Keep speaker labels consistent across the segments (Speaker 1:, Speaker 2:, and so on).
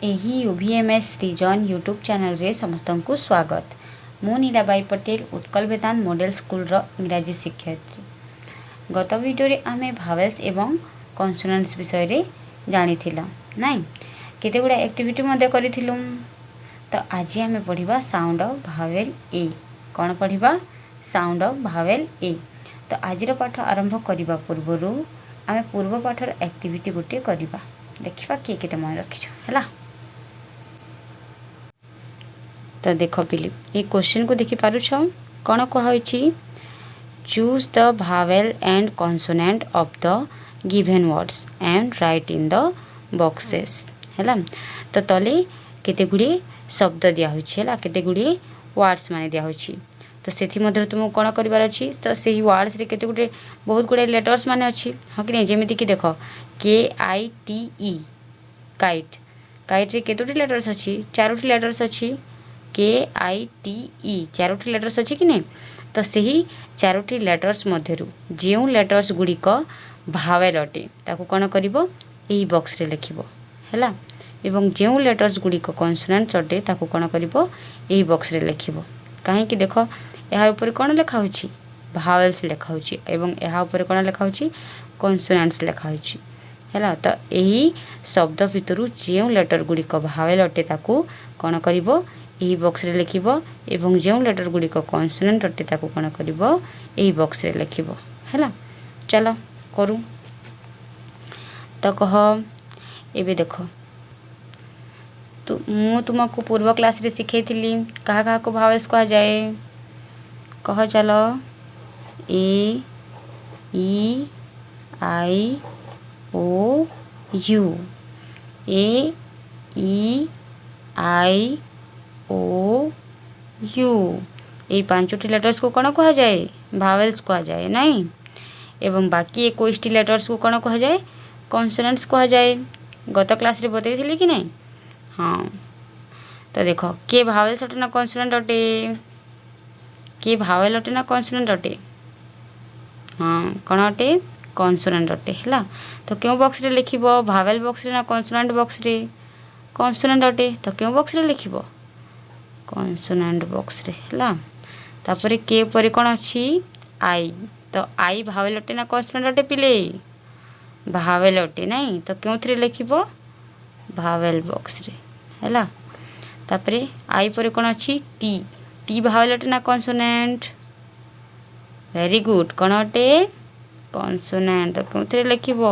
Speaker 1: एही UVMS region YouTube channel रे समस्त को स्वागत। मु नीलाबाई पटेल उत्कल वेदांत मॉडल स्कूल रो इंग्राजी शिक्षयित्री। गत वीडियो रे आमे भावेल्स एवं कॉन्सोनेंट्स विषय रे जानिथिला नाइ केते गुडा एक्टिविटी मध्ये करिथिलु। तो आज आमे पढिबा साउंड ऑफ भावेल ए। कोन पढिबा? Sound of vowel A. तो आजिर पाठ आरंभ करिबा पूर्वरु आमे पूर्व पाठर एक्टिविटी गुटे करिबा। देखिबा के केते मन रखिछो हला। तो देख पिली ये क्वेश्चन को देखि पारुछ कौन कहुछि? Choose the vowel and consonant of the given words and write in the boxes हैला। तो तले केते गुडी शब्द दिया होछि हैला, केते गुडी वर्ड्स माने दिया होछि। तो सेथि मध्ये तुम कोन करिवार अछि? तो सेही वर्ड्स रे केते गुडी बहुत गुडी लेटर्स माने अछि ह कि नै? जेमिति कि देखो KITE काइट। काइट रे केतोटी लेटर्स अछि? चारोटी लेटर्स अछि। KITE चारोटी लेटर्स अछि कि नै? तो सही चारोटी लेटर्स मध्यरु जेउ लेटर्स गुडी को भावेल अटे ताको कोन करिवो? एही बॉक्स रे लिखिवो हैला। एवं जेउ लेटर्स गुडी को कॉन्सोनेंट्स अटे ताको कोन करिवो? एही बॉक्स रे लिखिवो। काहे कि देखो एहा ऊपर कोन लिखा होछि? भावेल्स लिखा होछि एवं एहा ऊपर कोन लिखा होछि? कॉन्सोनेंट्स लिखा होछि हैला। तो एही शब्द भितरु जेउ लेटर गुडी को भावेल अटे ताको कोन करिवो? एही बॉक्स रे लिखिवो एवं जेउ लेटर गुडी को कॉन्सोनेंट अटे ताको कोन करिवो? एही बॉक्स रे लिखिवो हैला। चलो करू। तो कह एबे देखो मु तुमको पूर्व क्लास रे सिखैथिली कहा कहा को भावेल्स कहा जाए। कह चलो A E I O U। A E I O U ये पांचोटी लेटर्स को कौन कहा जाए? भावेल्स कहा जाए नहीं। एवं बाकी 21टी लेटर्स को कौन कहा जाए? कॉन्सोनेंट्स कहा जाए। गत क्लास रे बतैथिली कि नहीं? हाँ तो देखो के भावेल्स अटे ना कॉन्सोनेंट अटे? के भावेल अटे ना कॉन्सोनेंट अटे? हाँ कौन अटे? कॉन्सोनेंट अटे हैला। तो क्यों बॉक्स रे लिखिबो? भावेल बॉक्स रे ना कॉन्सोनेंट बॉक्स रे? कॉन्सोनेंट अटे तो क्यों बॉक्स रे लिखिबो? कॉन्सोनेंट बॉक्स रे हैला। तापरे के ऊपर कोन अछि? आई। तो आई भावेल अटे ना कॉन्सोनेंट अटे पिले? भावेल अटे नहीं। तो क्यों थरे लिखिबो? भावेल बॉक्स रे हैला। तापरे आई पर कोन अछि? टी। टी भावेल अटे ना कॉन्सोनेंट? वेरी गुड कोन अटे? कॉन्सोनेंट। तो क्यों थरे लिखिबो?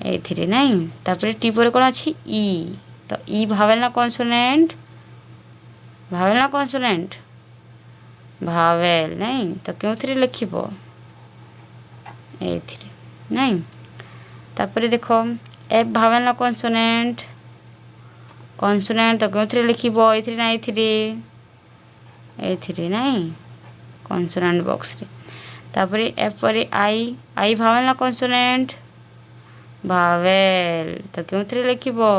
Speaker 1: एथिरे नहीं। तापरे टी पर कोन अछि? ई। तो ई भावेल ना कॉन्सोनेंट? भावेल ना कॉन्सोनेंट? भावेल नहीं। तो क्यों थरे लिखिबो? एथिरे नहीं। तापरे देखो एफ भावेल ना कॉन्सोनेंट? कॉन्सोनेंट तो क्यों थरे लिखिबो? एथिरे ना एथिरे? एथिरे नहीं कॉन्सोनेंट बॉक्स रे। तापरे एफ पर आई। आई भावेल ना कॉन्सोनेंट? भावेल तो क्यों थरे लिखिबो?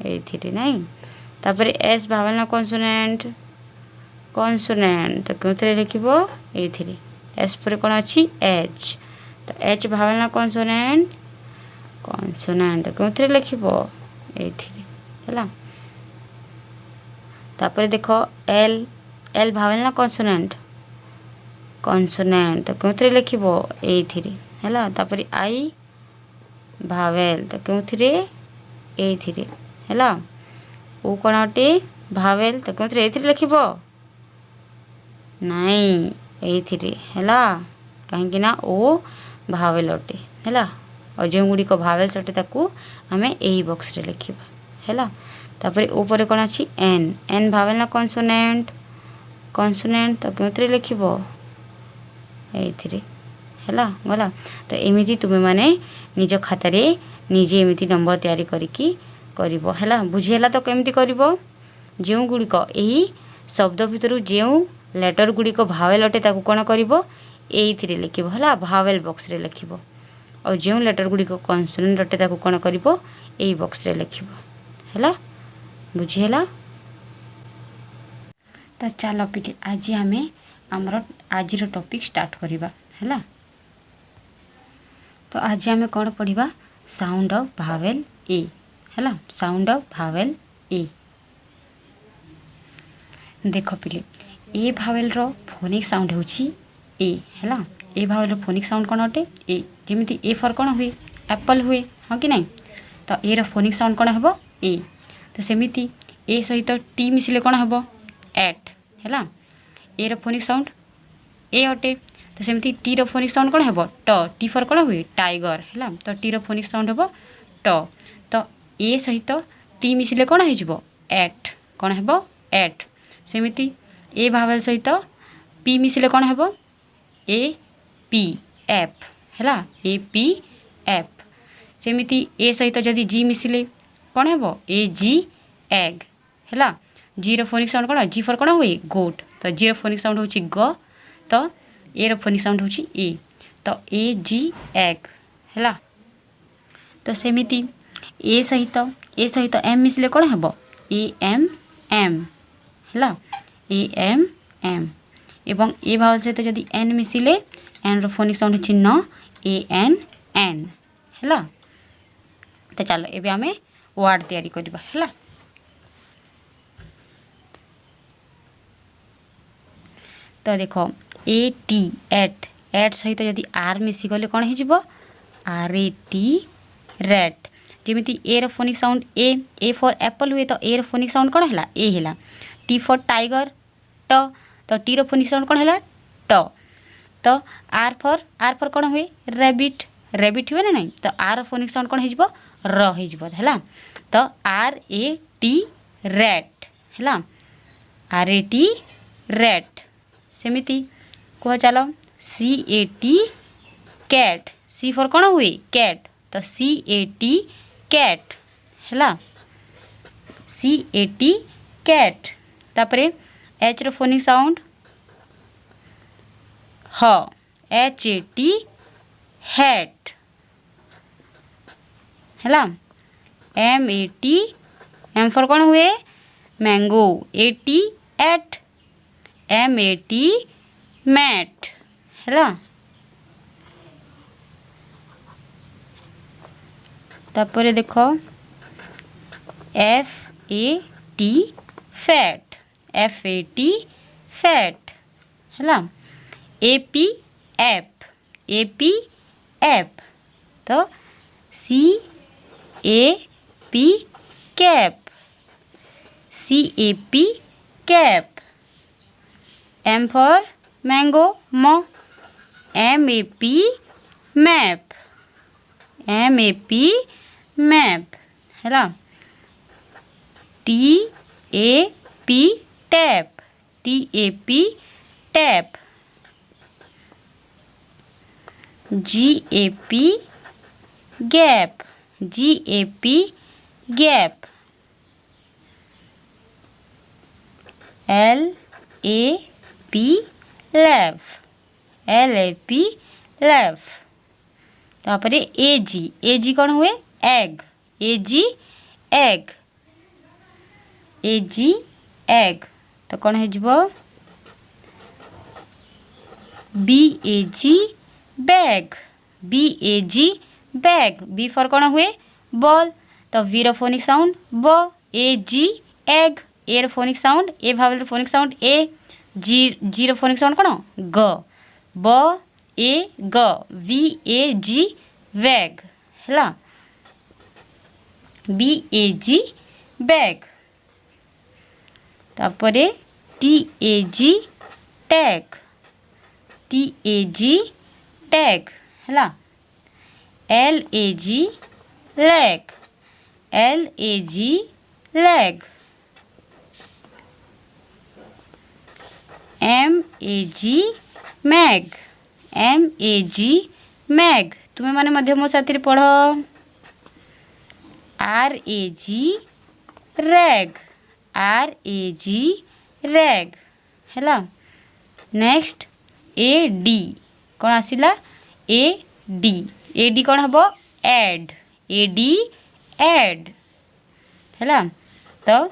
Speaker 1: एथिरे नहीं। तापरे एस भावेल ना कॉन्सोनेंट? कॉन्सोनेंट तो क्यों थरे लिखिबो? एथिरे। एस पर कोन अछि? एच। तो एच भावेल ना कॉन्सोनेंट? कॉन्सोनेंट तो क्यों थरे लिखिबो? एथिरे हैला। तापरे देखो एल। एल भावेल ना कॉन्सोनेंट? कॉन्सोनेंट तो क्यों थरे लिखिबो? एथिरे हैला। तापरे आई भावेल तो क्यों थरे? एथिरे हैला। ओ कोन अटे? भावेल तो क्यों थरे एथिरे लिखिबो? नहीं एथिरे हैला। काहे कि ना ओ भावेल अटे हैला। और जो गुडी को भावेल्स अटे ताकू हमें एही बॉक्स रे लिखिबा हैला। तापरे ऊपर कोन अछि? एन। एन भावेल ना कॉन्सोनेंट? कॉन्सोनेंट तो क्यों थरे लिखिबो? एथिरे हैला गला। तो एमिति तुमे माने निज खाता रे निजे एमिति नंबर तयारी करिकी करिवो हैला। बुझी हैला तो केमिति करिवो? जेउ गुडी को एही शब्द भितरु जेउ लेटर गुडी को भावेल अटे ताकू कोन करिवो? एथिरे लिखिबो हैला। भावेल बॉक्स रे लिखिबो। और जेउ लेटर गुडी को कॉन्सोनेंट अटे ताकू कोन करिवो? एही बॉक्स रे लिखिबो हैला। बुझी हैला? तो चलो पिले आज आमे हमर आजिर टॉपिक स्टार्ट करिबा हैला। तो आज आमे कोन पढिबा? साउंड ऑफ भावेल ए है साउंड ऑफ भावेल ए। देख पिले ए भावेल रो फोनिक साउंड होची ए है। ए भावेल रो फोनिक साउंड कौन अटे ए। जमी ए फर कौन हुए एप्पल हुए हाँ कि नहीं। तो ए रो फोनिक साउंड कौन हम ए। तो सेमिति ए सहित टी मिसिले कौन हम एट है। ए रो फोनिक साउंड ए अटे। तो सेमती टी रो फोनिक साउंड कौन हम ट। टी फर कौन हुए टाइगर है। तो टी रो फोनिक साउंड हम ट। तो ए सहित टी मिसिले कौन हो एट कौन हम एट। सेमिति ए भावेल सहित पी मिसिले कौन हम ए पी एफ है। A P F. सेमिति ए सहित जदि जी मिसिले कौन हम ए जी एग है। जी रो फोनिक साउंड कौन जी फर कौन हुए गोट। तो जी रो फोनिक साउंड होची ग। तो ए रो फोनिक साउंड होची ए। तो ए जी एग है। तो सेमिति ए सहित एम मिसिले कौन हम ए एम एम है। ए एम एम एवं ए भावेल सहित जदि एन मिसिले एन रो फोनिक साउंड होची न ए एन एन है। तो चलो एबे आमे वर्ड तैयारी करबा है। तो देखो ए टी एट एट सहित जदि आर मिसी गले कौन हो आर ए टी रेट। जमी ए रो phonic sound A for apple हुए। तो ए रो फोनिक साउंड कौन है ए है। टी फॉर टाइगर ट। तो टी रो फोनिक साउंड कौन है ट। तो आर फॉर कौन हुए रेबिट रेबिट हुए ना नहीं। तो आर फोनिक साउंड कौन हो है। तो आर ए टी रेट है। R A T rat. सेमिति कह चलो C A T cat. C for कौन हुए कैट। तो सी ए टी कैट है। C A T cat. तापरे एच रो फोनिक साउंड ह एच ए टी हैट है। M A T M for कौन हुए mango A T at M A T mat है। तापरे देखो F A T fat F A T fat है। A P F. तो C A P cap C A P cap. M for mango म M A P map M A P map है। T A P tap T A P tap. G A P gap G A P gap. L A P lap L A P lap. तापर A G कौन हुए egg A G egg A G egg. तो कौन हो B A G bag B A G bag. B for कौन हुए ball. तो B रो फोनिक साउंड ब ए जी एग। ए रो फोनिक साउंड ए भावेल रो फोनिक साउंड ए। जी रो फोनिक साउंड कौन ग ब ए ग वी ए जी वैग है। B A G bag. तापरे T A G tag T A G tag है। L A G lag L A G lag. M A G mag M A G mag. तुम्हें माने मध्य मो साथी पढ़। R A G rag R A G rag है। Next A D कौन आसिला ए डी कौन हम एड ए डी एड है। तो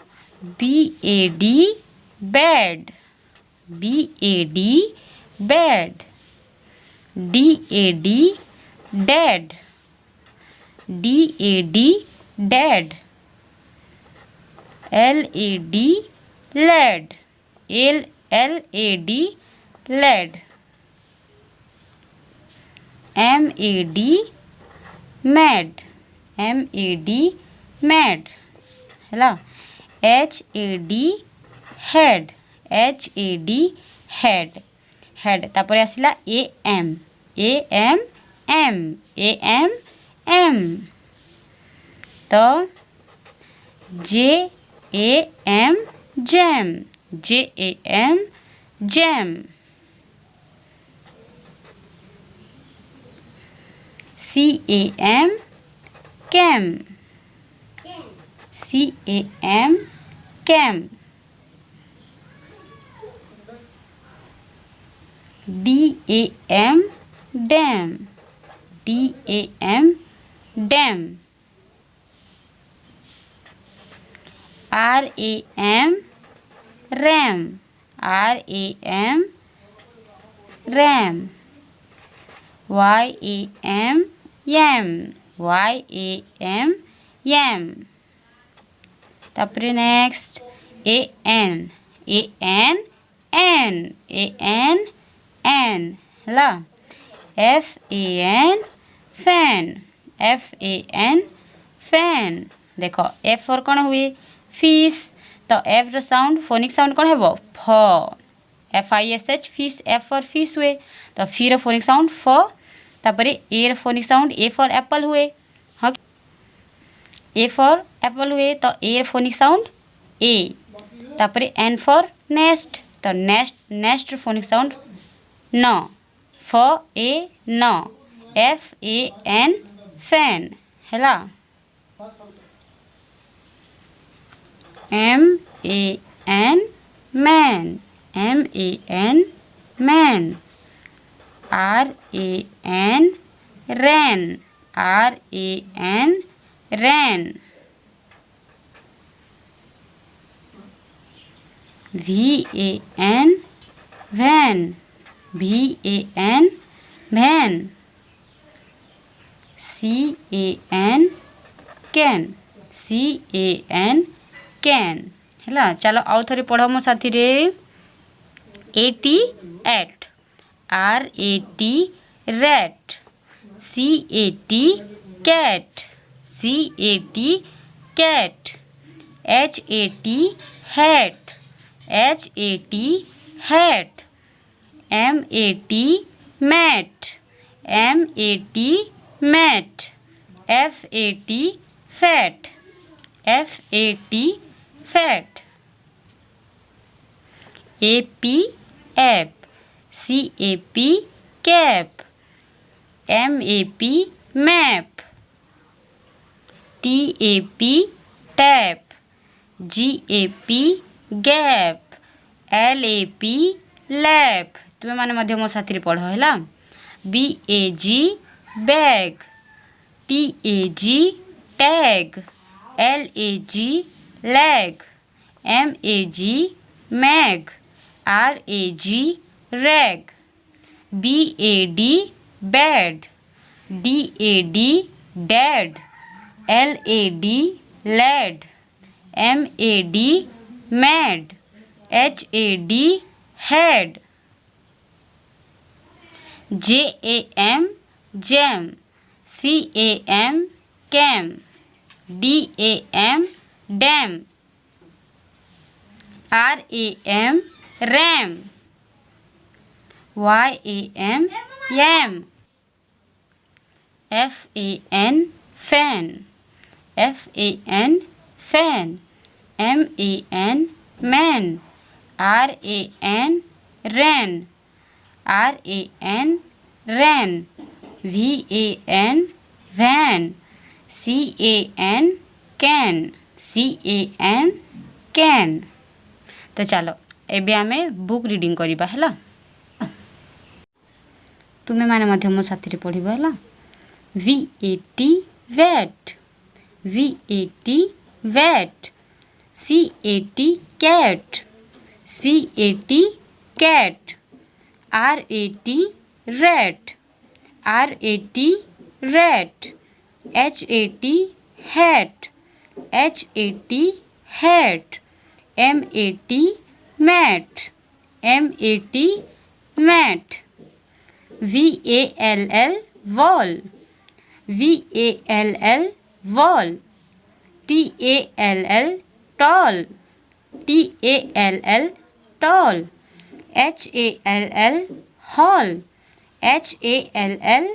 Speaker 1: B A D bad B A D bad. D A D dad D A D dad LED LED LED LED MAD MAD MAD MAD ହେଲା HAD head HAD head head तापर आसिला AM AM M AM M तो JAM jam JAM jam CAM cam CAM cam DAM dam DAM dam RAM RAM RAM ram YAM yam YAM yam तापरे next AN AN N AN N ହେଲା FAN fan FAN fan देख F और कौन हुए fish तो F रो sound phonic sound कौन है फ FISH fish F for fish हुए तो फी रो फोनिक साउंड फ तापरे ए रो phonic sound A for apple हुए हाँ ए फॉर एप्पल हुए तो ए रो फोनिक साउंड ए तापरे एन फॉर नेस्ट तो नेस्ट रो फोनिक साउंड न फ ए न FAN फैन हैला MAN man MAN man RAN ran RAN ran VAN van VAN van CAN can CAN can हैला चलो आउ थोड़ी पढ़ मो साथी रे AT at RAT rat CAT cat CAT cat HAT hat HAT hat MAT mat MAT mat FAT fat FAT fat AP app CAP cap MAP map TAP tap GAP gap LAP lap तुम्हें माने मध्य मो साथी पढ़ है BAG bag TAG tag LAG leg MAG mag RAG rag BAD bad DAD dad LAD lad MAD mad HAD head JAM jam CAM cam DAM dam RAM ram YAM yam FAN fan FAN fan MAN man RAN ran RAN ran VAN van CAN can CAN can तो चलो एबे आमे book reading करिबा हला तुम्हें माने मध्य मो साथी रे पढ़िबा हला VAT vat VAT vat CAT cat CAT cat RAT rat RAT rat HAT hat HAT hat, M-A-T, mat, M-A-T, mat. V-A-L-L, wall, V-A-L-L, wall. T-A-L-L, tall, T-A-L-L, tall. H-A-L-L, hall, H-A-L-L,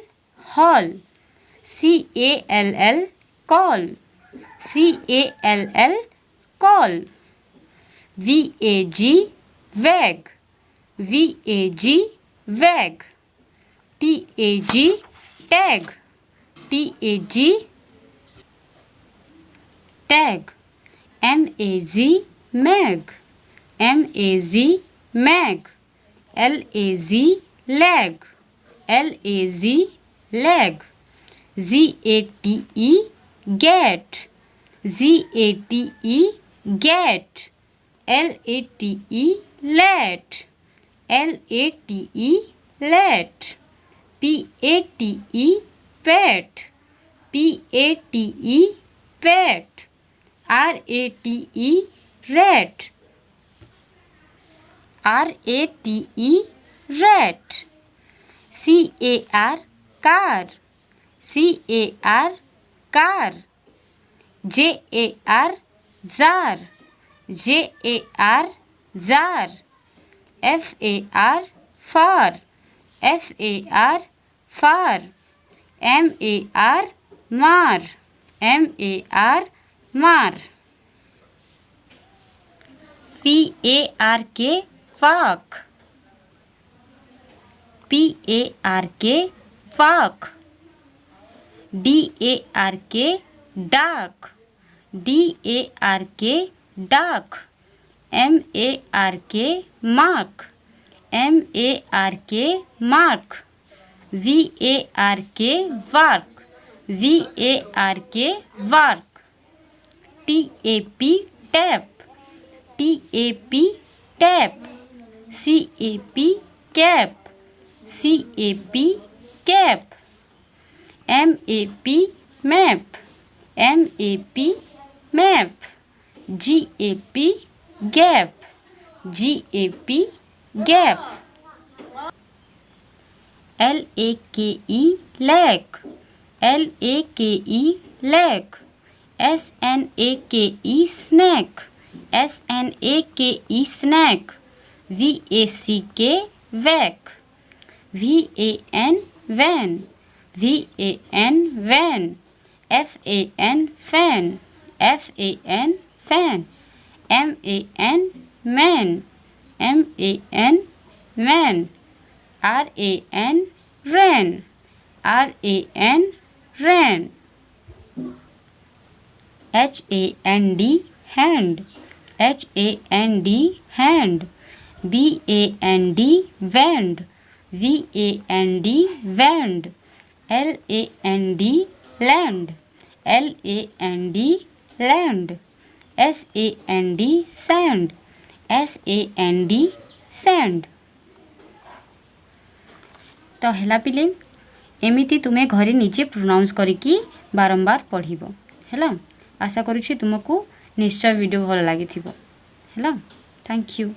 Speaker 1: hall. C-A-L-L, call, C-A-L-L, call. V-A-G, wag, V-A-G, wag. T-A-G, tag, T-A-G, tag. M-A-Z, mag, M-A-Z, mag. L-A-Z, lag, L-A-Z, lag. Z-A-T-E, get, Z-A-T-E, get. L-A-T-E, let, L-A-T-E, let. P-A-T-E, pet, P-A-T-E, pet. R-A-T-E, rat, R-A-T-E, rat. C-A-R, car, C-A-R, car. J-A-R, jar, J-A-R, jar. F-A-R, far, F-A-R, far. M-A-R, mar, M-A-R, mar. P-A-R-K, park, P-A-R-K, park. D-A-R-K, dark, D-A-R-K, dark. M-A-R-K, mark, M-A-R-K, mark. V-A-R-K, work, V-A-R-K, work. T-A-P, tap, T-A-P, tap. C-A-P, cap, C-A-P, cap. M-A-P, map, M-A-P, map. G-A-P, gap, G-A-P, gap. L-A-K-E, lake, L-A-K-E, lake. S-N-A-K-E, snack, S-N-A-K-E, snack. V-A-C-K, vac, V-A-N, van, V-A-N, van. F-A-N, fan, F-A-N, fan. M-A-N, man, M-A-N, man. R-A-N, ran, R-A-N, ran. H-A-N-D, hand, H-A-N-D, hand. B-A-N-D, wand, V-A-N-D, wand. L-A-N-D, land, L-A-N-D, land. S-A-N-D, sand, S-A-N-D, sand. तो हैला पिले एमिति तुमे घरे निजे pronounce करिकी बारंबार पढ़िबो हैला। आशा करूछि तुमको निश्चय वीडियो भल लागिथिबो हैला। Thank you.